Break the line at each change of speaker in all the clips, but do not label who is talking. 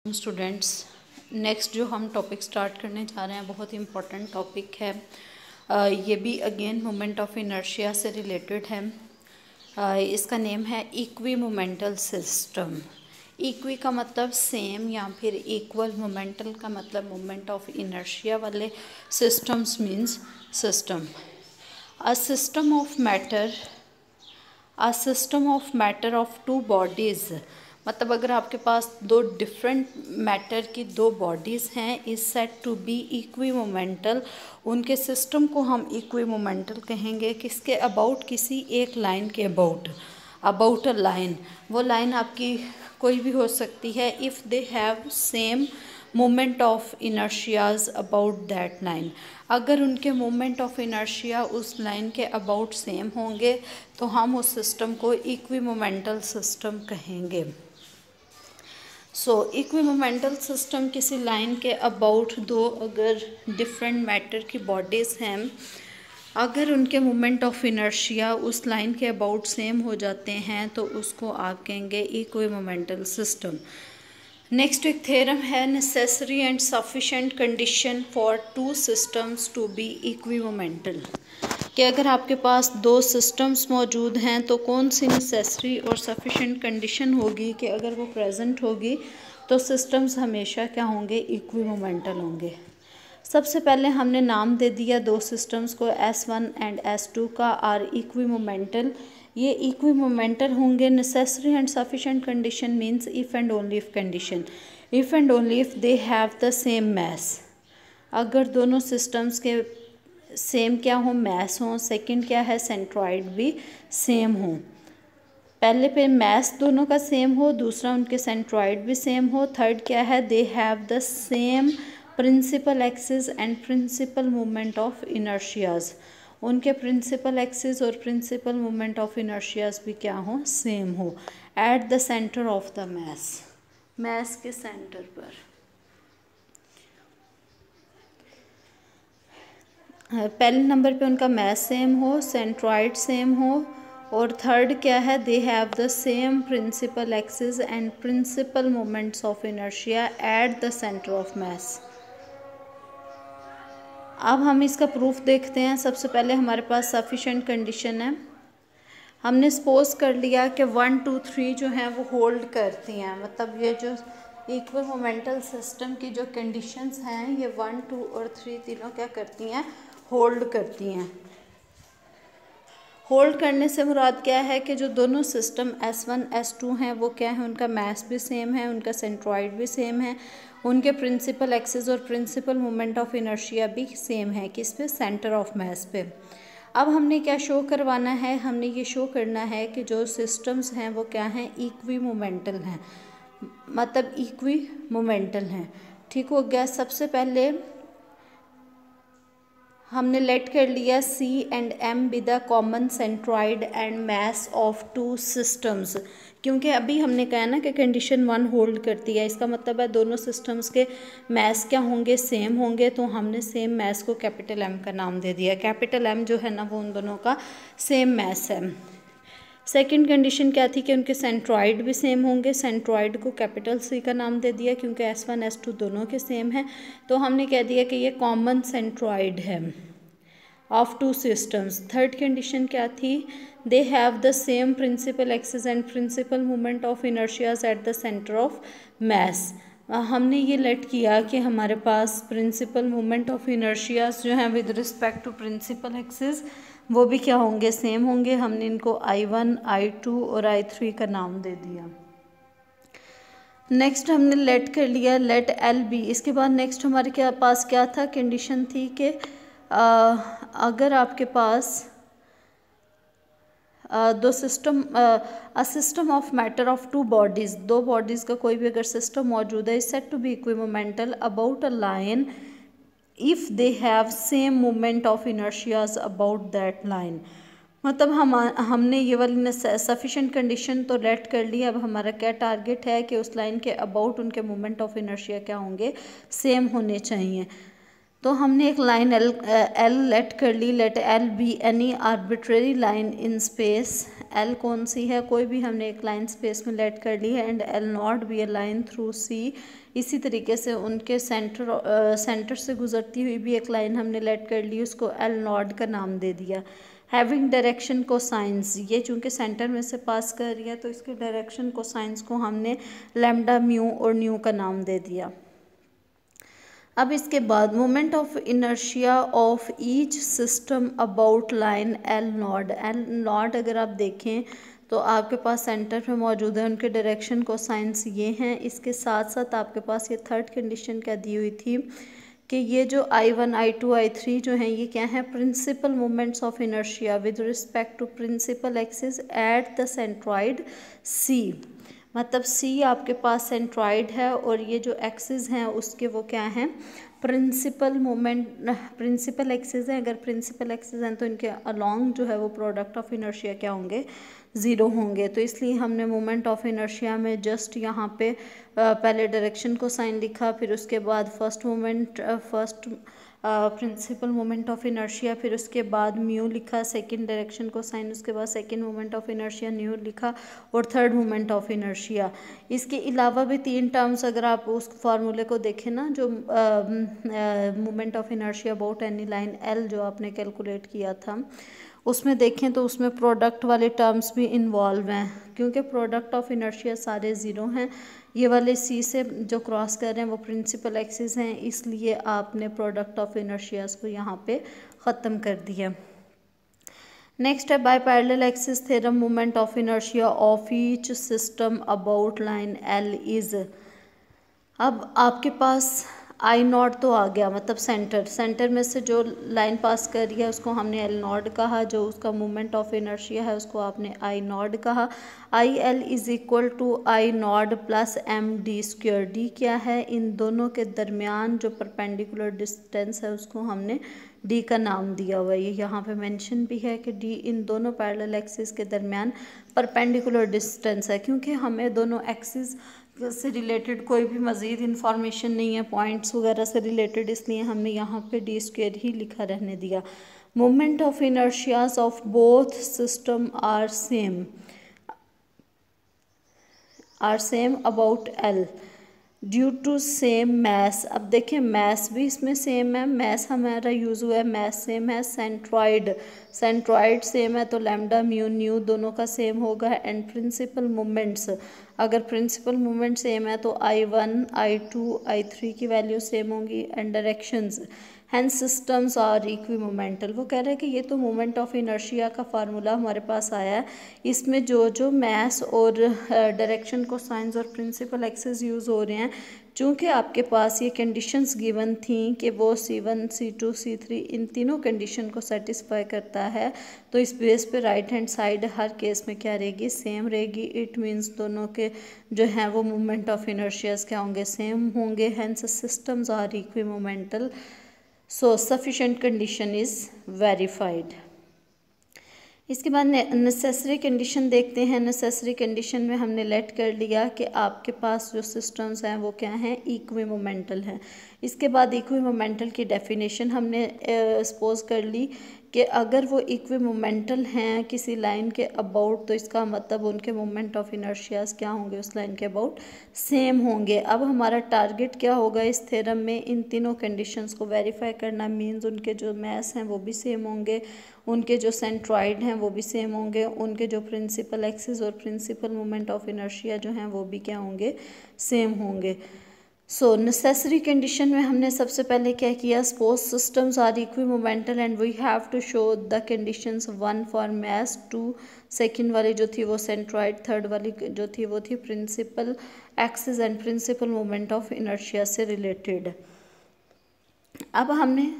Students, next जो हम topic start करने जा रहे हैं बहुत ही इम्पोर्टेंट टॉपिक है। ये भी अगेन मोमेंट ऑफ इनर्शिया से रिलेटेड है। इसका नेम है इक्वी मोमेंटल सिस्टम। इक्वी का मतलब सेम या फिर इक्वल, मोमेंटल का मतलब मोमेंट ऑफ इनर्शिया वाले। Systems means system. A system of matter of two bodies, मतलब अगर आपके पास दो डिफरेंट मैटर की दो बॉडीज़ हैं, is said to be equimomental. उनके सिस्टम को हम इक्वी मोमेंटल कहेंगे। किसके अबाउट? किसी एक लाइन के अबाउट अ लाइन। वो लाइन आपकी कोई भी हो सकती है। If they have same moment of inertias about that line, अगर उनके मोमेंट ऑफ इनर्शिया उस लाइन के अबाउट सेम होंगे तो हम उस सिस्टम को इक्वी मोमेंटल सिस्टम कहेंगे। इक्वी मोमेंटल सिस्टम किसी लाइन के अबाउट दो अगर डिफरेंट मैटर की बॉडीज़ हैं, अगर उनके मोमेंट ऑफ इनर्शिया उस लाइन के अबाउट सेम हो जाते हैं तो उसको आप कहेंगे इक्वी मोमेंटल सिस्टम। नेक्स्ट एक थ्योरम है, necessary and sufficient condition for two systems to be equimomental. कि अगर आपके पास दो सिस्टम्स मौजूद हैं तो कौन सी नेसेसरी और सफिशेंट कंडीशन होगी कि अगर वो प्रेजेंट होगी तो सिस्टम्स हमेशा क्या होंगे? इक्वी मोमेंटल होंगे। सबसे पहले हमने नाम दे दिया दो सिस्टम्स को, S1 एंड S2 का, आर इक्वी मोमेंटल। ये इक्वी मोमेंटल होंगे। Necessary and sufficient condition means if and only if condition, if and only if they have the same mass. अगर दोनों सिस्टम्स के सेम क्या हो? मैस हो। सेकंड क्या है? सेंट्रॉइड भी सेम हो। पहले पे मैस दोनों का सेम हो, दूसरा उनके सेंट्रॉइड भी सेम हो। थर्ड क्या है? They have the same principal axis and principal moment of inertias. उनके प्रिंसिपल एक्सिस और प्रिंसिपल मोमेंट ऑफ इनर्शियाज भी क्या हो? सेम हो। At the centre of the mass के सेंटर पर। पहले नंबर पे उनका मैस सेम हो, सेंट्रॉइड सेम हो, और थर्ड क्या है? They have the same principal axis and principal moments of inertia at the centre of mass. अब हम इसका प्रूफ देखते हैं। सबसे पहले हमारे पास सफिशेंट कंडीशन है। हमने सपोज कर लिया कि 1, 2, 3 जो हैं वो होल्ड करती हैं, मतलब ये जो इक्वल मोमेंटल सिस्टम की जो कंडीशंस हैं ये 1, 2 और 3 तीनों क्या करती हैं? होल्ड करती हैं। होल्ड करने से मुराद क्या है कि जो दोनों सिस्टम S1, S2 हैं वो क्या है? उनका मैस भी सेम है, उनका सेंट्रॉइड भी सेम है, उनके प्रिंसिपल एक्सिस और प्रिंसिपल मोमेंट ऑफ इनर्शिया भी सेम है। किस पे? सेंटर ऑफ मैस पे। अब हमने क्या शो करवाना है? हमने ये शो करना है कि जो सिस्टम्स हैं वो क्या हैं? इक्वी मोमेंटल हैं, मतलब इक्वी मोमेंटल हैं। ठीक हो गया। सबसे पहले हमने लेट कर लिया C and M with the common centroid and mass of two systems, क्योंकि अभी हमने कहा ना कि कंडीशन 1 होल्ड करती है। इसका मतलब है दोनों सिस्टम्स के मैस क्या होंगे? सेम होंगे। तो हमने सेम मैस को कैपिटल M का नाम दे दिया। कैपिटल M जो है ना वो उन दोनों का सेम मैस है। सेकंड कंडीशन क्या थी? कि उनके सेंट्रॉइड भी सेम होंगे। सेंट्रॉइड को कैपिटल C का नाम दे दिया क्योंकि S1, S2 दोनों के सेम हैं। तो हमने कह दिया कि ये कॉमन सेंट्रॉइड है of two systems. Third condition क्या थी? They have the same principal axis and principal moment of inertias at the centre of mass. हमने ये लेट किया कि हमारे पास प्रिंसिपल मोमेंट ऑफ इनर्शियाज जो हैं with respect to principal axis वो भी क्या होंगे? सेम होंगे। हमने इनको I1, I2 और I3 का नाम दे दिया। नेक्स्ट हमने लेट कर लिया लेट LB। इसके बाद नेक्स्ट हमारे पास क्या था? कंडीशन थी कि अगर आपके पास दो system a system of matter of two bodies, दो बॉडीज़ का कोई भी अगर सिस्टम मौजूद है, is said to be equimomental about a line if they have same moment of inertias about that line. मतलब हमने ये वाली सफिशेंट कंडीशन तो लेट कर ली। अब हमारा क्या टारगेट है कि उस लाइन के अबाउट उनके मोमेंट ऑफ इनर्शिया क्या होंगे? सेम होने चाहिए। तो हमने एक लाइन एल लेट कर ली, let L be any arbitrary line in space. L कौन सी है, कोई भी हमने एक लाइन स्पेस में लेट कर ली है। And L not be a line through C, इसी तरीके से उनके सेंटर से गुजरती हुई भी एक लाइन हमने लेट कर ली, उसको एल नॉट का नाम दे दिया। हैविंग डायरेक्शन को साइंस, ये चूँकि सेंटर में से पास कर रही है तो इसके डायरेक्शन को साइंस को हमने लैम्डा म्यू और न्यू का नाम दे दिया। अब इसके बाद moment of inertia of each system about line L not. L not अगर आप देखें तो आपके पास सेंटर में मौजूद है, उनके डायरेक्शन को साइंस ये हैं। इसके साथ साथ आपके पास ये थर्ड कंडीशन क्या दी हुई थी कि ये जो I1, I2, I3 जो हैं ये क्या है, principal moments of inertia with respect to principal axis at the centroid C. मतलब सी आपके पास सेंट्रॉइड है और ये जो एक्सिस हैं उसके वो क्या हैं, प्रिंसिपल मोमेंट, प्रिंसिपल एक्सिस हैं। अगर प्रिंसिपल एक्सिस हैं तो इनके अलोंग जो है वो प्रोडक्ट ऑफ इनर्शिया क्या होंगे, ज़ीरो होंगे। तो इसलिए हमने मोमेंट ऑफ इनर्शिया में जस्ट यहाँ पे पहले डायरेक्शन को साइन लिखा, फिर उसके बाद first principle moment of inertia, फिर उसके बाद म्यू लिखा, सेकंड डायरेक्शन को साइन, उसके बाद second moment of inertia new लिखा और थर्ड मोमेंट ऑफ इनर्शिया। इसके अलावा भी 3 टर्म्स अगर आप उस फार्मूले को देखें ना, जो moment of inertia about any line L जो आपने कैलकुलेट किया था उसमें देखें तो उसमें प्रोडक्ट वाले टर्म्स भी इन्वॉल्व हैं, क्योंकि प्रोडक्ट ऑफ इनर्शिया सारे ज़ीरो हैं। ये वाले सी से जो क्रॉस कर रहे हैं वो प्रिंसिपल एक्सिस हैं, इसलिए आपने प्रोडक्ट ऑफ इनर्शियाज को यहाँ पे ख़त्म कर दिया। नेक्स्ट है by parallel axis theorem, moment of inertia of each system about line L is. अब आपके पास आई नॉट तो आ गया, मतलब सेंटर में से जो लाइन पास कर रही है उसको हमने एल नॉट कहा, जो उसका मोमेंट ऑफ इनर्शिया है उसको आपने आई नॉट कहा। I L is equal to I naught plus M D square. D क्या है, इन दोनों के दरमियान जो परपेंडिकुलर डिस्टेंस है उसको हमने डी का नाम दिया हुआ है। ये यहाँ पे मेंशन भी है कि डी इन दोनों पैरेलल एक्सिस के दरमियान परपेंडिकुलर डिस्टेंस है, क्योंकि हमें दोनों एक्सिस से रिलेटेड कोई भी मज़ीद इंफॉर्मेशन नहीं है पॉइंट्स वगैरह से रिलेटेड, इसलिए हमने यहाँ पे डी स्क्वायर ही लिखा रहने दिया। Moment of inertias of both system are same about L due to same mass. अब देखें मैस भी इसमें सेम है, मैस हमारा यूज़ हुआ है, मैस सेम है। सेंट्रॉइड सेम है तो लैम्डा म्यू न्यू दोनों का सेम होगा। एंड प्रिंसिपल मोमेंट्स, अगर प्रिंसिपल मोमेंट सेम है तो I1, I2, I3 की वैल्यू सेम होंगी। And directions hence systems are equimomental. वो कह रहे हैं कि ये तो मोमेंट ऑफ इनर्शिया का फार्मूला हमारे पास आया है, इसमें जो मैस और डायरेक्शन को साइंस और प्रिंसिपल एक्सिस यूज़ हो रहे हैं, चूँकि आपके पास ये कंडीशंस गिवन थी कि वो C1, C2, C3 इन तीनों कंडीशन को सेटिस्फाई करता है, तो इस बेस पे राइट हैंड साइड हर केस में क्या रहेगी, सेम रहेगी। इट मीन्स दोनों के जो हैं वो मोमेंट ऑफ इनर्शियाज क्या होंगे, सेम होंगे। Hence systems are equimomental, so sufficient condition is verified. इसके बाद नेसेसरी कंडीशन देखते हैं। नेसेसरी कंडीशन में हमने लेट कर लिया कि आपके पास जो सिस्टम्स हैं वो क्या हैं, इक्विमोमेंटल हैं। इसके बाद इक्विमोमेंटल की डेफिनेशन हमने सपोज कर ली कि अगर वो इक्विमोमेंटल हैं किसी लाइन के अबाउट, तो इसका मतलब उनके मोमेंट ऑफ इनर्शियाज क्या होंगे, उस लाइन के अबाउट सेम होंगे। अब हमारा टारगेट क्या होगा इस थ्योरम में, इन तीनों कंडीशंस को वेरीफाई करना। मींस उनके जो मैस हैं वो भी सेम होंगे, उनके जो सेंट्रॉइड हैं वो भी सेम होंगे, उनके जो प्रिंसिपल एक्सिस और प्रिंसिपल मोमेंट ऑफ इनर्शिया जो हैं वो भी क्या होंगे, सेम होंगे। सो नेसेसरी कंडीशन में हमने सबसे पहले क्या किया, suppose systems are equimomental and we have to show the conditions, 1 for mass, 2 second वाली जो थी वो सेंट्रॉइड, थर्ड वाली जो थी वो थी principal axis and principal moment of inertia से रिलेटेड। अब हमने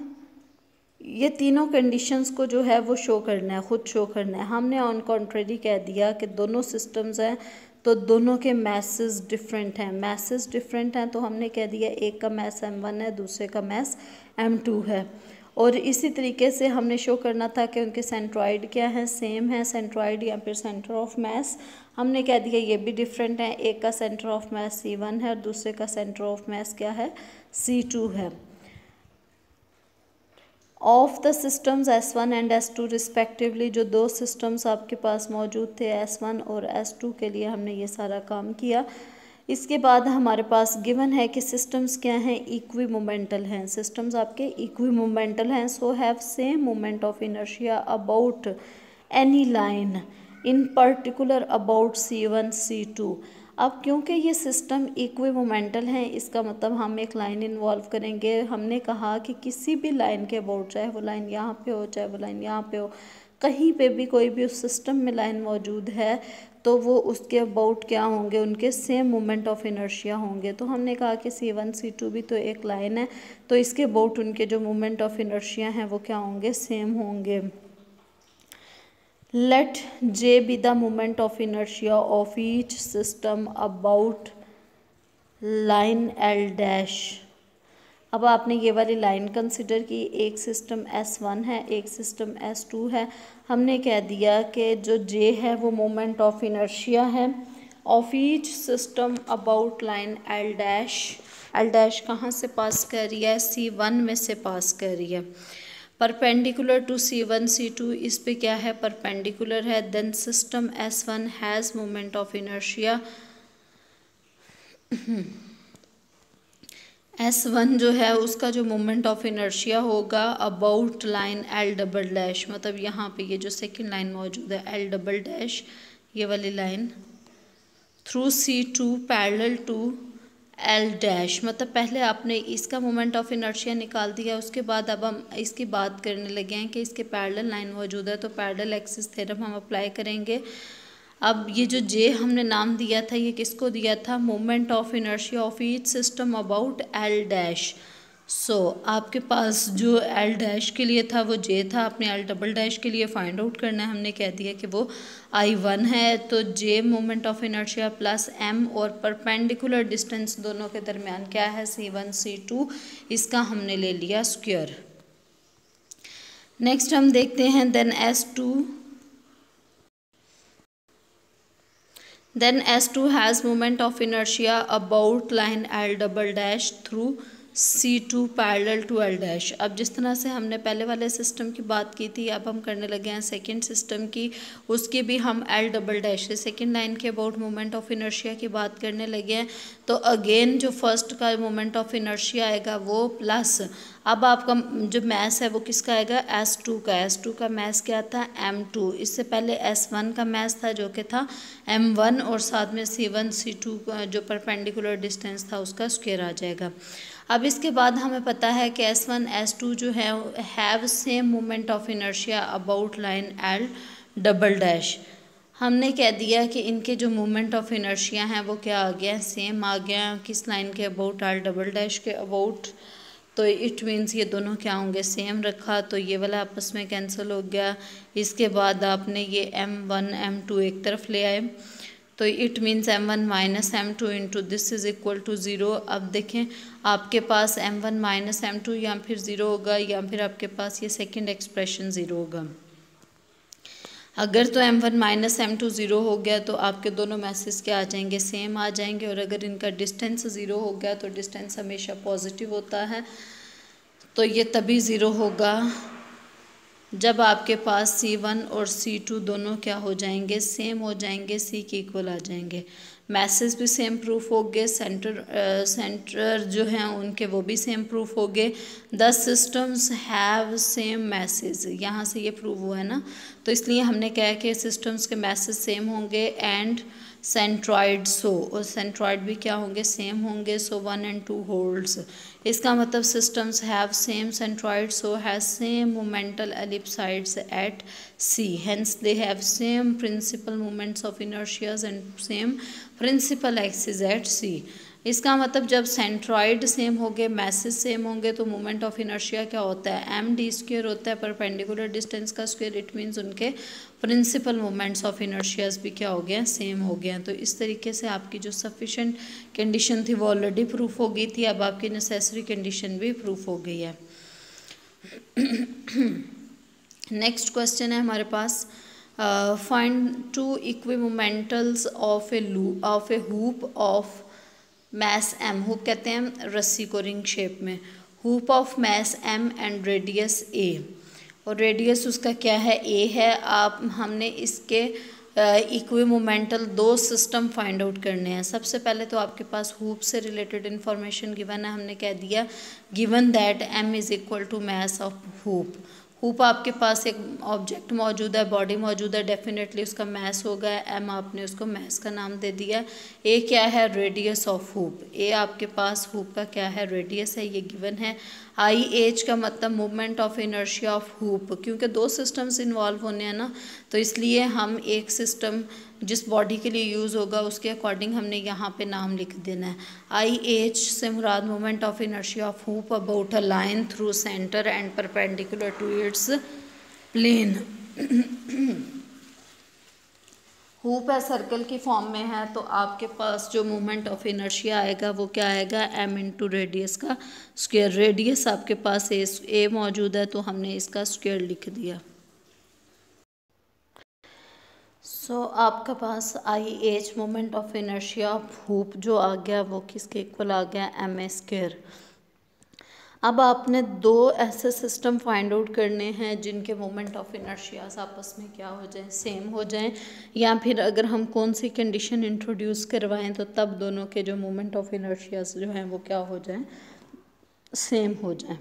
ये तीनों कंडीशंस को जो है वो शो करना है, खुद शो करना है। हमने ऑन कॉन्ट्रेरी कह दिया कि दोनों सिस्टम्स हैं तो दोनों के मैसेस डिफरेंट हैं। मैसेस डिफरेंट हैं तो हमने कह दिया एक का मैस M1 है, दूसरे का मैस M2 है। और इसी तरीके से हमने शो करना था कि उनके सेंट्रॉइड क्या है, सेम है। सेंट्रॉइड या फिर सेंटर ऑफ मैस हमने कह दिया ये भी डिफरेंट है, एक का सेंटर ऑफ मैस C1 है और दूसरे का सेंटर ऑफ मैस क्या है, C2 है। Of the systems S1 and S2 respectively, जो दो सिस्टम्स आपके पास मौजूद थे S1 और S2 के लिए हमने ये सारा काम किया। इसके बाद हमारे पास गिवन है कि सिस्टम्स क्या हैं, इक्वी मोमेंटल हैं। सिस्टम्स आपके इक्वी मोमेंटल हैं, so have same moment of inertia about any line, in particular about C1 C2। अब क्योंकि ये सिस्टम इक्वी मोमेंटल हैं, इसका मतलब हम एक लाइन इन्वॉल्व करेंगे। हमने कहा कि किसी भी लाइन के अबाउट, चाहे वो लाइन यहाँ पे हो चाहे वो लाइन यहाँ पे हो, कहीं पे भी कोई भी उस सिस्टम में लाइन मौजूद है तो वो उसके अबाउट क्या होंगे, उनके सेम मोमेंट ऑफ इनर्शिया होंगे। तो हमने कहा कि C1 C2 भी तो एक लाइन है, तो इसके अबाउट उनके जो मोमेंट ऑफ इनर्शिया हैं वो क्या होंगे, सेम होंगे। Let J be the moment of inertia of each system about line L dash। अब आपने ये वाली लाइन कंसिडर की, एक सिस्टम S1 है, एक सिस्टम S2 है। हमने कह दिया कि जो J है वो मोमेंट ऑफ इनर्शिया है of each system about line L dash. L dash कहाँ से पास कर रही है, C1 में से पास कर रही है। परपेंडिकुलर टू C1 C2, इस पे क्या है, परपेंडिकुलर है। Then system S1 has moment of inertia. S1 जो है उसका जो मोमेंट ऑफ इनर्शिया होगा about line L double dash, मतलब यहाँ पे ये जो सेकंड लाइन मौजूद है L डबल डैश, ये वाली line, through C2 parallel to L dash. मतलब पहले आपने इसका मोमेंट ऑफ इनर्शिया निकाल दिया, उसके बाद अब हम इसकी बात करने लगे हैं कि इसके पैरेलल लाइन मौजूद है, तो पैरेलल एक्सिस थ्योरम हम अप्लाई करेंगे। अब ये जो J हमने नाम दिया था, ये किसको दिया था, moment of inertia of each system about L dash. So आपके पास जो L डैश के लिए था वो J था, आपने L डबल डैश के लिए फाइंड आउट करना है। हमने कह दिया कि वो I1 है, तो J moment of inertia plus M और परपेंडिकुलर डिस्टेंस दोनों के दरमियान क्या है, C1 C2, इसका हमने ले लिया स्क्वायर। नेक्स्ट हम देखते हैं then S2 has moment of inertia about line L double dash through C2 parallel to L dash. अब जिस तरह से हमने पहले वाले सिस्टम की बात की थी, अब हम करने लगे हैं सेकंड सिस्टम की, उसकी भी हम L डबल डैश से सेकंड लाइन के अबाउट मोमेंट ऑफ इनर्शिया की बात करने लगे हैं। तो अगेन जो फर्स्ट का मोमेंट ऑफ इनर्शिया आएगा वो प्लस, अब आपका जो मैस है वो किसका आएगा, S2 का मैस क्या था, M2। इससे पहले S1 का मैस था जो कि था M1, और साथ में C1 C2 जो परपेंडिकुलर डिस्टेंस था उसका स्क्वायर आ जाएगा। अब इसके बाद हमें पता है कि S1 S2 जो है have same moment of inertia about line L double dash. हमने कह दिया कि इनके जो मोमेंट ऑफ इनर्शिया हैं वो क्या आ गया, सेम आ गया, किस लाइन के अबाउट, L डबल डैश के अबाउट। तो इट मीन्स ये दोनों क्या होंगे, सेम रखा, तो ये वाला आपस में कैंसिल हो गया। इसके बाद आपने ये M1 M2 एक तरफ ले आए, तो it means M1 minus M2 into this is equal to 0। अब देखें आपके पास M1 माइनस M2 या फिर 0 होगा, या फिर आपके पास ये सेकंड एक्सप्रेशन 0 होगा। अगर तो M1 माइनस M2 0 हो गया तो आपके दोनों मैसेज क्या आ जाएंगे, सेम आ जाएंगे। और अगर इनका डिस्टेंस 0 हो गया तो डिस्टेंस हमेशा पॉजिटिव होता है, तो ये तभी 0 होगा जब आपके पास C1 और C2 दोनों क्या हो जाएंगे, सेम हो जाएंगे, C के इक्वल आ जाएंगे। मैसेज भी सेम प्रूफ हो गए, सेंटर जो हैं उनके वो भी सेम प्रूफ हो गए। The systems have same message, यहाँ से ये प्रूव हुआ है ना, तो इसलिए हमने कहा कि सिस्टम्स के मैसेज सेम होंगे। एंड सेंट्रॉइड, सो, और सेंट्रॉइड भी क्या होंगे, सेम होंगे। सो 1 and 2 होल्ड्स, इसका मतलब systems have same centroid, so has same momental ellipsoids at C, hence they have same principal moments of inertias and same principal axis at C। इसका मतलब जब सेंट्रॉइड सेम होंगे, मैसेज सेम होंगे, तो moment of inertia क्या होता है, md² होता है, परपेंडिकुलर डिस्टेंस का स्क्वायर। इट मीन्स उनके प्रिंसिपल मोमेंट्स ऑफ इनर्शियाज भी क्या हो गए, सेम हो गए। तो इस तरीके से आपकी जो सफिशेंट कंडीशन थी वो ऑलरेडी प्रूफ हो गई थी, अब आपकी नेसेसरी कंडीशन भी प्रूफ हो गई है। नेक्स्ट क्वेश्चन है हमारे पास, find 2 equimomentals of a hoop of mass M। Hoop कहते हैं रस्सी को रिंग शेप में। Hoop of mass m and radius a, और रेडियस उसका क्या है, a है। आप हमने इसके इक्विमोमेंटल दो सिस्टम फाइंड आउट करने हैं। सबसे पहले तो आपके पास हुप से रिलेटेड इन्फॉर्मेशन गिवन है, हमने कह दिया given that m is equal to mass of hoop. Hoop आपके पास एक ऑब्जेक्ट मौजूद है, बॉडी मौजूद है, डेफिनेटली उसका मास होगा, m आपने उसको मास का नाम दे दिया। a क्या है, रेडियस ऑफ हुप, a आपके पास हुप का क्या है, रेडियस है, ये गिवन है। आई एच का मतलब movement of inertia of hoop, क्योंकि दो सिस्टम्स इन्वॉल्व होने हैं ना, तो इसलिए हम एक सिस्टम जिस बॉडी के लिए यूज़ होगा उसके अकॉर्डिंग हमने यहाँ पे नाम लिख देना है। आई एच से मुराद movement of inertia of hoop about a line through centre and perpendicular to its plane. Hoop है सर्कल की फॉर्म में है, तो आपके पास जो मूवमेंट ऑफ इनर्शिया आएगा वो क्या आएगा, m इंटू रेडियस का स्क्वायर। रेडियस आपके पास ए मौजूद है, तो हमने इसका स्क्वायर लिख दिया। सो आपका पास I H moment of inertia of hoop जो आ गया वो किसके इक्वल आ गया, एम ए स्क्वायर। अब आपने दो ऐसे सिस्टम फाइंड आउट करने हैं जिनके मोमेंट ऑफ इनर्शियाज आपस में क्या हो जाए, सेम हो जाएं, या फिर अगर हम कौन सी कंडीशन इंट्रोड्यूस करवाएं तो तब दोनों के जो मोमेंट ऑफ इनर्शियाज जो हैं वो क्या हो जाएं, सेम हो जाएं।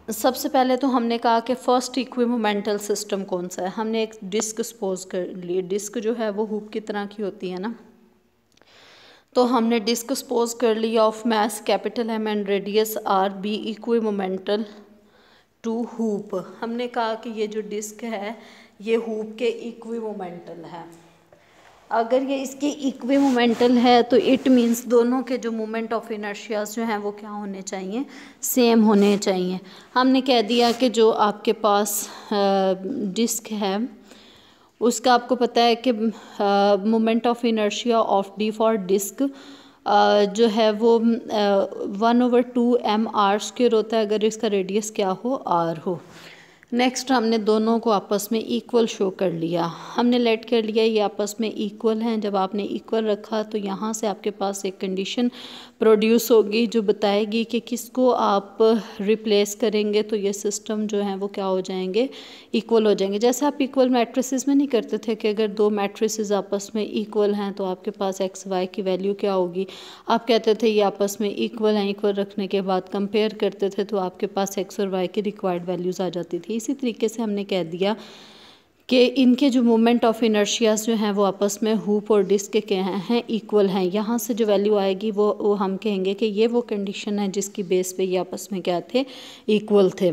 सबसे पहले तो हमने कहा कि फर्स्ट इक्विमोमेंटल सिस्टम कौन सा है। हमने एक डिस्क सपोज कर ली, डिस्क जो है वो हुप की तरह की होती है ना, तो हमने डिस्क सपोज कर लिया of mass capital M and radius R be equimomental to hoop. हमने कहा कि ये जो डिस्क है ये हुप के इक्विमोमेंटल है। अगर ये इसके इक्विमोमेंटल है तो इट मीन्स दोनों के जो मोमेंट ऑफ इनर्शियाज जो हैं वो क्या होने चाहिए, सेम होने चाहिए। हमने कह दिया कि जो आपके पास डिस्क है उसका आपको पता है कि moment of inertia of D for disc जो है वो 1/2 m r² होता है अगर इसका रेडियस क्या हो, r हो। नेक्स्ट हमने दोनों को आपस में इक्वल शो कर लिया, हमने लेट कर लिया ये आपस में इक्वल हैं। जब आपने इक्वल रखा तो यहाँ से आपके पास एक कंडीशन प्रोड्यूस होगी जो बताएगी कि किसको आप रिप्लेस करेंगे तो ये सिस्टम जो है वो क्या हो जाएंगे, इक्वल हो जाएंगे। जैसे आप इक्वल मैट्रिसेस में नहीं करते थे कि अगर दो मैट्रिसेस आपस में इक्वल हैं तो आपके पास एक्स वाई की वैल्यू क्या होगी, आप कहते थे ये आपस में इक्वल हैं, इक्वल रखने के बाद कंपेयर करते थे तो आपके पास एक्स और वाई की रिक्वायर्ड वैल्यूज़ आ जाती थी। इसी तरीके से हमने कह दिया कि इनके जो मोमेंट ऑफ इनर्शियाज जो हैं वो आपस में हुप और डिस्क के क्या हैं, इक्वल हैं। यहाँ से जो वैल्यू आएगी वो हम कहेंगे कि ये वो कंडीशन है जिसकी बेस पे ये आपस में क्या थे, इक्वल थे।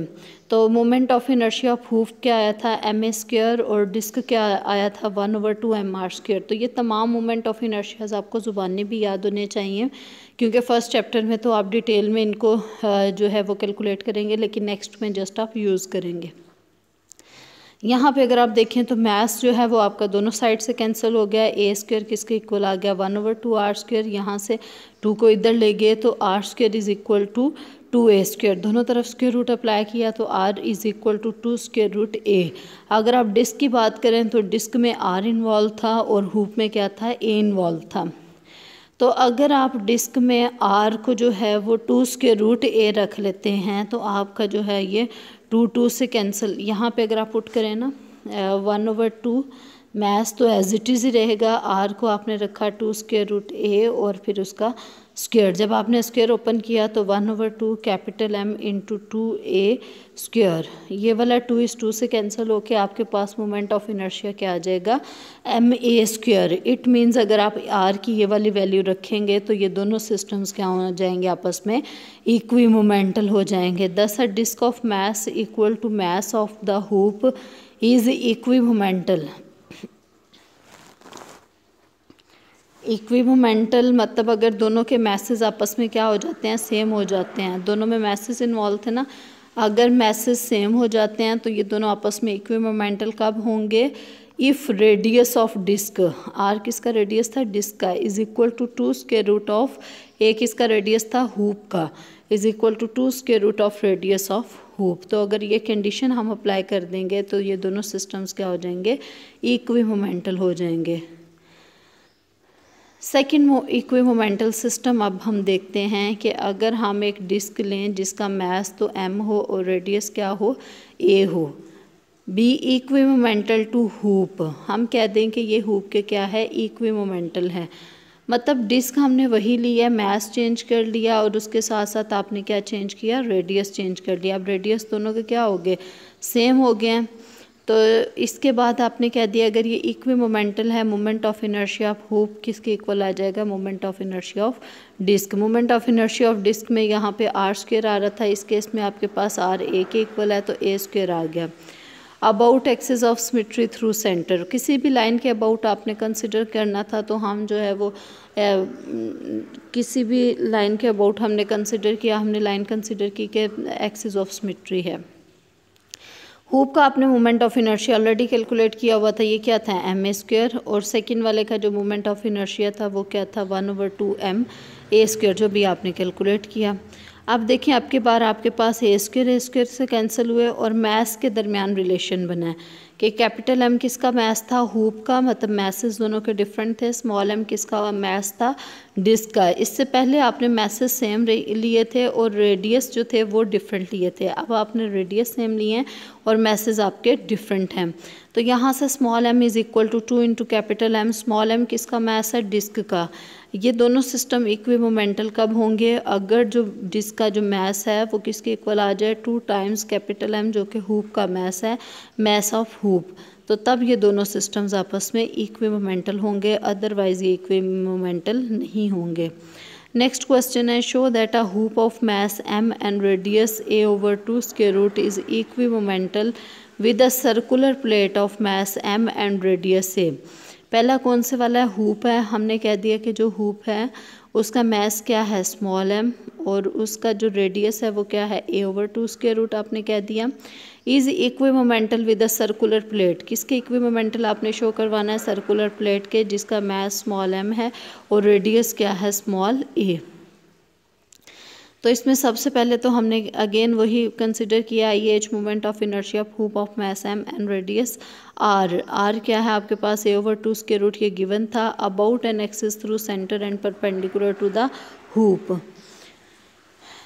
तो moment of inertia of hoop क्या आया था, m² और डिस्क क्या आया था 1/2 m r²। तो ये तमाम मोमेंट ऑफ इनर्शियाज आपको ज़ुबानी भी याद होने चाहिए क्योंकि फर्स्ट चैप्टर में तो आप डिटेल में इनको जो है वो कैलकुलेट करेंगे, लेकिन नेक्स्ट में जस्ट आप यूज़ करेंगे। यहाँ पे अगर आप देखें तो मास जो है वो आपका दोनों साइड से कैंसिल हो गया, a² किसके इक्वल आ गया 1/2 r²। यहाँ से 2 को इधर ले गए तो r² is equal to 2a²। दोनों तरफ स्क्वायर रूट अप्लाई किया तो r is equal to 2√a। अगर आप डिस्क की बात करें तो डिस्क में r इन्वॉल्व था और हुप में क्या था, a इन्वॉल्व था। तो अगर आप डिस्क में r को जो है वो 2√a रख लेते हैं तो आपका जो है ये 2 से कैंसिल, यहाँ पे अगर आप पुट करें ना 1/2 मास तो एज इट इज़ ही रहेगा, r को आपने रखा 2√a और फिर उसका स्क्वायर। जब आपने स्क्वायर ओपन किया तो 1/2 कैपिटल M इंटू 2a²। ये वाला 2 इस 2 से कैंसिल होके आपके पास मोमेंट ऑफ इनर्शिया क्या आ जाएगा, ma²। इट मीन्स अगर आप r की ये वाली वैल्यू रखेंगे तो ये दोनों सिस्टम्स क्या हो जाएंगे, आपस में इक्वी मोमेंटल हो जाएंगे। Thus a disc of mass equal to mass of the hoop is equimomental. Equimomental मतलब अगर दोनों के मैसेज आपस में क्या हो जाते हैं, सेम हो जाते हैं। दोनों में मैसेज इन्वॉल्व थे ना, अगर मैसेज सेम हो जाते हैं तो ये दोनों आपस में इक्विमोमेंटल कब होंगे, if radius of disc, R किसका रेडियस था, डिस्क का, इज इक्वल टू 2√, ए किसका रेडियस था, हुप का, is equal to 2√, radius of hoop. तो अगर ये कंडीशन हम अप्लाई कर देंगे तो ये दोनों सिस्टम्स क्या हो जाएंगे, इक्विमोमेंटल हो जाएंगे। सेकेंड इक्विमोमेंटल सिस्टम अब हम देखते हैं कि अगर हम एक डिस्क लें जिसका मास तो m हो और रेडियस क्या हो, a हो, बी इक्विमोमेंटल टू हूप, हम कह दें कि ये हूप के क्या है, इक्विमोमेंटल है। मतलब डिस्क हमने वही लिया, मास चेंज कर लिया और उसके साथ साथ आपने क्या चेंज किया, रेडियस चेंज कर लिया। अब रेडियस दोनों के क्या हो गए, सेम हो गए हैं। तो इसके बाद आपने कह दिया अगर ये इक्विमोमेंटल है, moment of inertia of hoop किसके इक्वल आ जाएगा, moment of inertia of disc. Moment of inertia of disc में यहाँ पे आर स्क्वायर आ रहा था, इस केस में आपके पास आर ए के इक्वल है तो ए स्क्वायर आ गया। About axis of symmetry through centre, किसी भी लाइन के अबाउट आपने कंसिडर करना था तो हम जो है वो किसी भी लाइन के अबाउट हमने कंसिडर किया, हमने लाइन कंसिडर की कि एक्सिस ऑफ सिमेट्री है। हूप का आपने moment of inertia already calculate किया हुआ था, ये क्या था, एम ए स्क्वायर, और सेकेंड वाले का जो मोमेंट ऑफ इनर्शिया था वो क्या था, 1/2m ए स्क्वायर, जो भी आपने कैलकुलेट किया। अब देखिए आपके बार आपके पास ए स्क्वायर से कैंसिल हुए और मैस के दरमियान रिलेशन बना है कि कैपिटल एम किसका मैस था, हूप का, मतलब मैसेस दोनों के डिफरेंट थे। स्मॉल एम किसका मैस था, डिस्क का। इससे पहले आपने मैसेस सेम लिए थे और रेडियस जो थे वो डिफरेंट लिए थे। अब आपने रेडियस सेम लिए हैं और मैसेज आपके डिफरेंट हैं। तो यहाँ से small M is equal to 2 into capital M. Small M किसका मैस है, डिस्क का। ये दोनों सिस्टम इक्विमोमेंटल कब होंगे, अगर जो डिस्क का जो मैस है वो किसके इक्वल आ जाए, 2 टाइम्स कैपिटल एम जो कि हूप का मैस है, मैस ऑफ हूप। तो तब ये दोनों सिस्टम्स आपस में इक्विमोमेंटल होंगे, अदरवाइज ये इक्विमोमेंटल नहीं होंगे। नेक्स्ट क्वेश्चन है, show that a hoop of mass m and radius a/2 square root is equimomental with a circular plate of mass m and radius a। पहला कौन से वाला है, हूप है। हमने कह दिया कि जो हूप है उसका मैस क्या है, स्मॉल m, और उसका जो रेडियस है वो क्या है, a/2 स्क्वायर रूट आपने कह दिया। Is equimomental with a circular plate, किसके इक्विमोमेंटल आपने शो करवाना है, सर्कुलर प्लेट के, जिसका मैस स्मॉल m है और रेडियस क्या है, स्मॉल a। तो इसमें सबसे पहले तो हमने अगेन वही कंसिडर किया, IH moment of inertia of hoop of mass m and radius r क्या है आपके पास, a/2 स्क्वायर रूट, ये गिवन था। About an axis through centre and perpendicular to the hoop.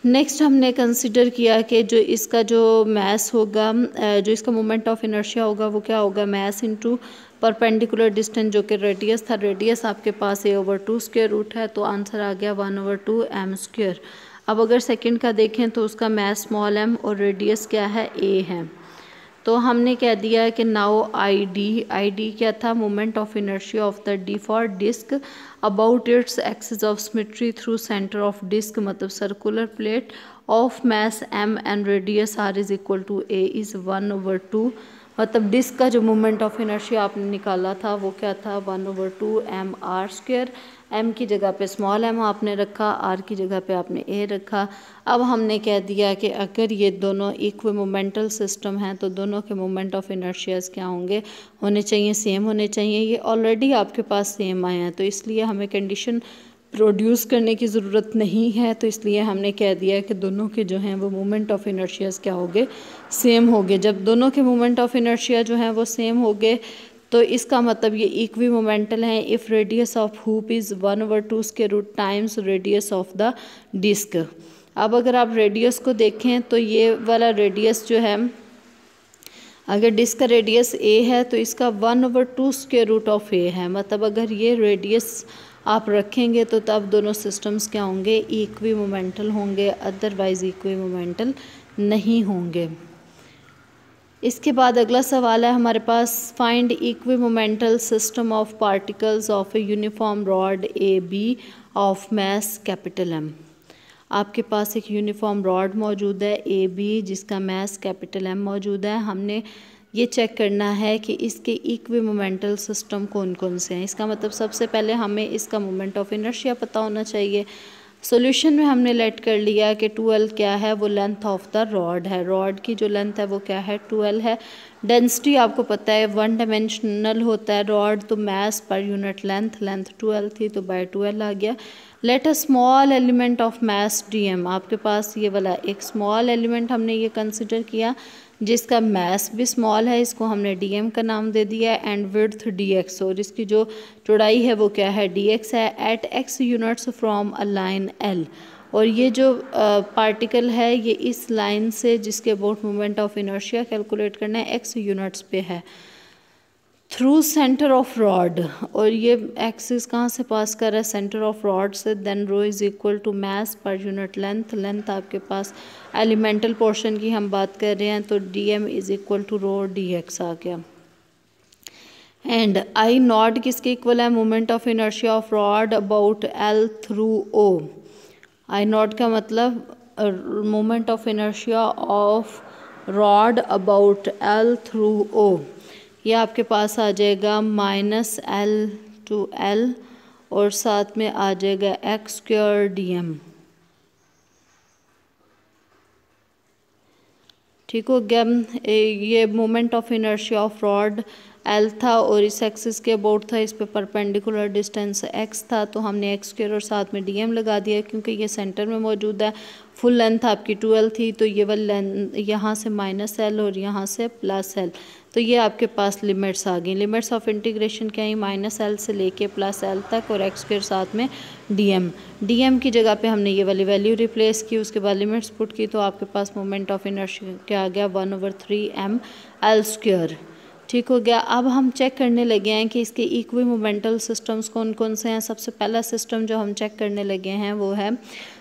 Next हमने कंसिडर किया कि जो इसका जो मैस होगा, जो इसका मोमेंट ऑफ इनर्शिया होगा वो क्या होगा, मैस इनटू परपेंडिकुलर डिस्टेंस जो कि रेडियस था। रेडियस आपके पास a/2 स्क्वायर रूट है तो आंसर आ गया 1/2m स्क्वायर। अब अगर सेकंड का देखें तो उसका मैस स्मॉल m और रेडियस क्या है, a है। तो हमने कह दिया कि नाउ ID क्या था, moment of inertia of the D for disc about its axis of symmetry through centre of disc, मतलब circular plate of mass m and radius r is equal to a is 1/2। मतलब disc का जो moment of inertia आपने निकाला था वो क्या था, 1/2m r स्क्वायर। m की जगह पे स्मॉल m आपने रखा, r की जगह पे आपने a रखा। अब हमने कह दिया कि अगर ये दोनों इक्विमोमेंटल सिस्टम हैं तो दोनों के मोमेंट ऑफ इनर्शियाज क्या होने चाहिए, सेम होने चाहिए। ये ऑलरेडी आपके पास सेम आए हैं तो इसलिए हमें कंडीशन प्रोड्यूस करने की ज़रूरत नहीं है। तो इसलिए हमने कह दिया कि दोनों के जो हैं वो मोमेंट ऑफ इनर्शियाज क्या होंगे, सेम होंगे। जब दोनों के मोमेंट ऑफ इनर्शिया जो हैं वो सेम हो गए तो इसका मतलब ये इक्विमोमेंटल हैं। If radius of hoop is 1/2 square root times radius of the disc. अब अगर आप रेडियस को देखें तो ये वाला रेडियस जो है, अगर डिस्क का रेडियस a है तो इसका 1/2 स्क्वायर रूट ऑफ a है। मतलब अगर ये रेडियस आप रखेंगे तो तब दोनों सिस्टम्स क्या होंगे, इक्विमोमेंटल होंगे, अदरवाइज इक्विमोमेंटल नहीं होंगे। इसके बाद अगला सवाल है हमारे पास, find equimomental system of particles of a uniform rod AB of mass capital M। आपके पास एक यूनिफॉर्म रॉड मौजूद है AB जिसका मैस कैपिटल M मौजूद है। हमने ये चेक करना है कि इसके इक्विमोमेंटल सिस्टम कौन कौन से हैं। इसका मतलब सबसे पहले हमें इसका मोमेंट ऑफ इनर्शिया पता होना चाहिए। सॉल्यूशन में हमने लेट कर लिया कि 12 क्या है, वो लेंथ ऑफ द रॉड है। रॉड की जो लेंथ है वो क्या है, 12 है। डेंसिटी आपको पता है 1 डायमेंशनल होता है रॉड, तो मैस पर यूनिट लेंथ 12 थी तो बाय 12 आ गया। Let a small element of mass DM, आपके पास ये वाला एक स्मॉल एलिमेंट हमने ये कंसिडर किया जिसका मास भी स्मॉल है, इसको हमने dm का नाम दे दिया है, एंड विड्थ dx, और इसकी जो चौड़ाई है वो क्या है, dx है, at x units from a line l। और ये जो पार्टिकल है ये इस लाइन से जिसके about moment of inertia calculate करना है x यूनिट्स पे है, थ्रू सेंटर ऑफ रॉड, और ये एक्सिस कहाँ से पास कर रहा है, सेंटर ऑफ रॉड से। Then rho is equal to mass per unit length, length आपके पास एलिमेंटल पोर्शन की हम बात कर रहे हैं, तो dm is equal to rho dx आ गया। एंड आई नॉट किसके इक्वल है, moment of inertia of rod about l through o। I naught का मतलब moment of inertia of rod about l through o, ये आपके पास आ जाएगा -l to l, और साथ में आ जाएगा x² dm। ठीक हो गया। ये moment of inertia of rod l था और इस एक्सिस के अबाउट था, इस पे परपेंडिकुलर डिस्टेंस x था, तो हमने x² और साथ में dm लगा दिया क्योंकि ये सेंटर में मौजूद है। फुल लेंथ आपकी 2l थी, तो ये वाली लेंथ यहाँ से -l और यहाँ से +l, तो ये आपके पास लिमिट्स आ गई। लिमिट्स ऑफ इंटीग्रेशन क्या है, -l से लेके +l तक, और x² साथ में dm की जगह पे हमने ये वाली वैल्यू रिप्लेस की, उसके बाद लिमिट्स पुट की, तो आपके पास मोमेंट ऑफ इनर्शिया क्या आ गया, 1/3 ml²। ठीक हो गया। अब हम चेक करने लगे हैं कि इसके इक्वी मोमेंटल सिस्टम्स कौन कौन से हैं। सबसे पहला सिस्टम जो हम चेक करने लगे हैं वो है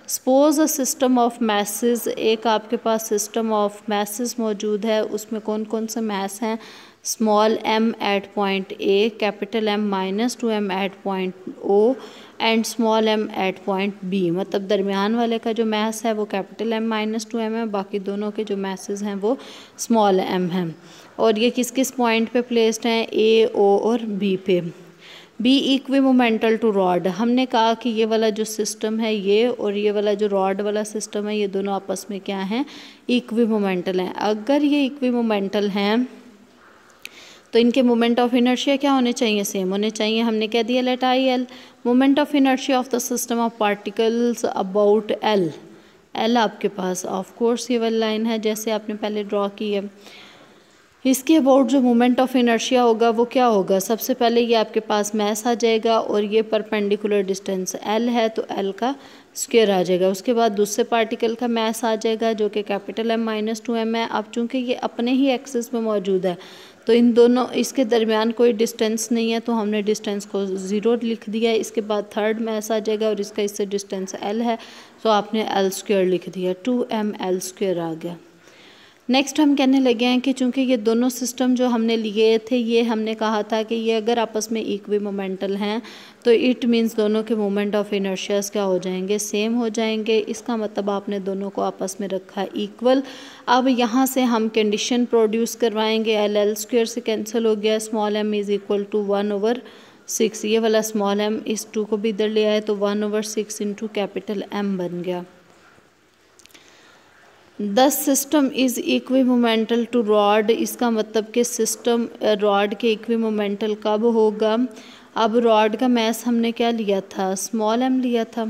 suppose a system of masses. एक आपके पास सिस्टम ऑफ मैसेस मौजूद है, उसमें कौन कौन से मैस हैं, small m at point A, capital M -2m at point O and small m at point B। मतलब दरमियान वाले का जो मैस है वो कैपिटल M -2m है, बाकी दोनों के जो मैसेस हैं वो स्मॉल m हैं। और ये किस किस पॉइंट पे प्लेस्ड हैं, A, O और B पे। B equimomental to rod. हमने कहा कि ये वाला जो सिस्टम है ये और ये वाला जो रॉड वाला सिस्टम है ये दोनों आपस में क्या हैं, इक्वी मोमेंटल हैं। अगर ये इक्वी मोमेंटल हैं तो इनके मोमेंट ऑफ इनर्शिया क्या होने चाहिए, सेम होने चाहिए। हमने कह दिया let I L, moment of inertia of the system of particles about L. L आपके पास ऑफ कोर्स ये वाली लाइन है जैसे आपने पहले ड्रॉ की है। इसके अबाउट जो मोमेंट ऑफ इनर्शिया होगा वो क्या होगा, सबसे पहले ये आपके पास मैस आ जाएगा और ये परपेंडिकुलर डिस्टेंस एल है तो एल का स्क्वायर आ जाएगा। उसके बाद दूसरे पार्टिकल का मैस आ जाएगा जो कि कैपिटल M -2m है। अब चूंकि ये अपने ही एक्सिस में मौजूद है तो इन दोनों इसके दरमियान कोई डिस्टेंस नहीं है तो हमने डिस्टेंस को 0 लिख दिया है। इसके बाद थर्ड मैस आ जाएगा और इसका इससे डिस्टेंस L है तो आपने L² लिख दिया, 2mL² आ गया। नेक्स्ट हम कहने लगे हैं कि चूंकि ये दोनों सिस्टम जो हमने लिए थे ये हमने कहा था कि ये अगर आपस में इक्वी मोमेंटल हैं तो इट मींस दोनों के मोमेंट ऑफ इनर्शियाज क्या हो जाएंगे, सेम हो जाएंगे। इसका मतलब आपने दोनों को आपस में रखा इक्वल। अब यहाँ से हम कंडीशन प्रोड्यूस करवाएंगे, L² से कैंसिल हो गया, small m is equal to 1/6। ये वाला स्मॉल m इस 2 को भी इधर ले आए तो 1/6 इंटू कैपिटल M बन गया। The system is equimomental to rod. इसका मतलब कि सिस्टम रॉड के इक्वी मोमेंटल कब होगा। अब रॉड का मैस हमने क्या लिया था, स्मॉल m लिया था,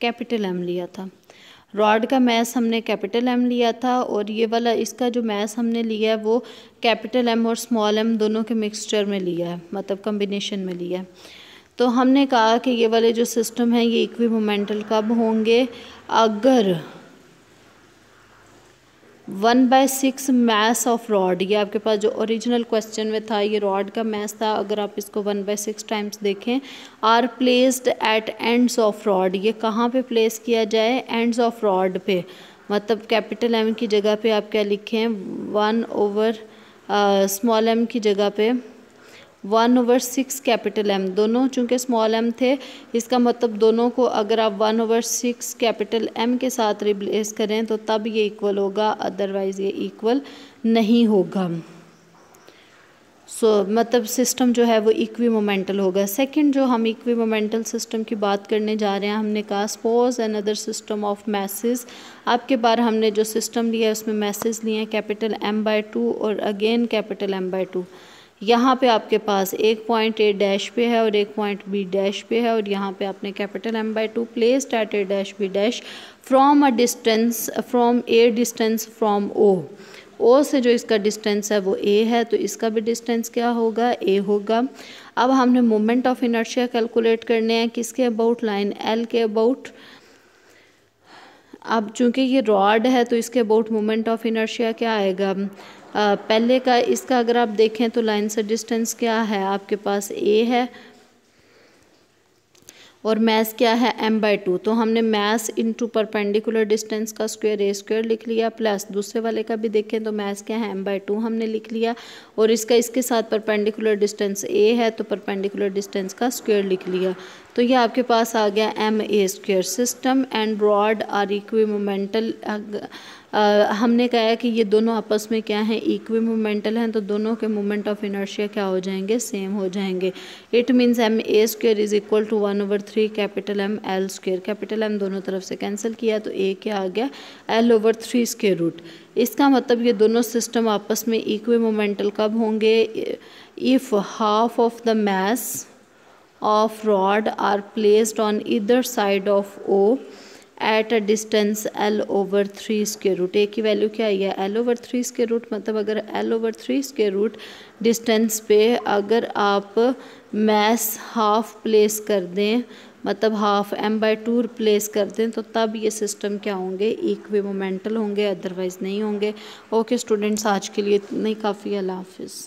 कैपिटल M लिया था। रॉड का मैस हमने कैपिटल M लिया था और ये वाला इसका जो मैस हमने लिया है वो कैपिटल M और स्मॉल m दोनों के मिक्सचर में लिया है, मतलब कम्बिनेशन में लिया है। तो हमने कहा कि ये वाले जो सिस्टम है ये इक्वी मोमेंटल कब होंगे, अगर 1/6 मैस ऑफ रॉड, ये आपके पास जो ओरिजिनल क्वेश्चन में था ये रॉड का मैस था, अगर आप इसको 1/6 टाइम्स देखें, are placed at ends of rod. ये कहाँ पे प्लेस किया जाए, एंड्स ऑफ रॉड पे, मतलब कैपिटल M की जगह पे आप क्या लिखें, 1/, स्मॉल m की जगह पे 1/6 कैपिटल M। दोनों चूँकि स्मॉल m थे इसका मतलब दोनों को अगर आप 1/6 कैपिटल M के साथ रिप्लेस करें तो तब ये इक्वल होगा, अदरवाइज़ ये इक्वल नहीं होगा। मतलब सिस्टम जो है वो इक्वी मोमेंटल होगा। सेकंड जो हम इक्वी मोमेंटल सिस्टम की बात करने जा रहे हैं, हमने कहा suppose another system of message. आपके बार हमने जो सिस्टम लिया है उसमें मैसेज लिए हैं कैपिटल M/2 और अगेन कैपिटल M/2। यहाँ पे आपके पास एक पॉइंट ए डैश पे है और एक पॉइंट बी डैश पे है, और यहाँ पे आपने capital M/2 placed at A dash B dash from a distance from A distance from O से जो इसका डिस्टेंस है वो ए है, तो इसका भी डिस्टेंस क्या होगा, ए होगा। अब हमने मोमेंट ऑफ इनर्शिया कैलकुलेट करने हैं किसके अबाउट, लाइन एल के अबाउट। अब चूंकि ये रॉड है तो इसके अबाउट मोमेंट ऑफ इनर्शिया क्या आएगा, पहले का इसका अगर आप देखें तो लाइन से डिस्टेंस क्या है आपके पास, ए है, और मैस क्या है M/2, तो हमने मैस इनटू परपेंडिकुलर डिस्टेंस का स्क्वायर ए स्क्वायर लिख लिया, प्लस दूसरे वाले का भी देखें तो मैस क्या है M/2 हमने लिख लिया, और इसका इसके साथ परपेंडिकुलर डिस्टेंस ए है तो परपेंडिकुलर डिस्टेंस का स्क्वायर लिख लिया। तो ये आपके पास आ गया MA²। System and rod are equimomental. हमने कहा है कि ये दोनों आपस में क्या हैं, इक्विमोमेंटल हैं, तो दोनों के मोमेंट ऑफ इनर्शिया क्या हो जाएंगे, सेम हो जाएंगे। It means MA² is equal to 1/3 capital M L²। Capital M दोनों तरफ से कैंसिल किया तो A क्या आ गया, L/3 स्क्वायर रूट। इसका मतलब ये दोनों सिस्टम आपस में इक्विमोमेंटल कब होंगे, if half of the mass of rod are placed on either side of O at a distance L/3 square root. A की वैल्यू क्या आई है, L/3 स्क्वायर रूट। मतलब अगर L/3 स्क्वायर रूट डिस्टेंस पे अगर आप मैस हाफ प्लेस कर दें, मतलब हाफ M/2 प्लेस कर दें, तो तब ये सिस्टम क्या होंगे, इक्विमोमेंटल होंगे, अदरवाइज़ नहीं होंगे। ओके स्टूडेंट्स, आज के लिए इतना ही काफ़ी। अल्लाह हाफिज़।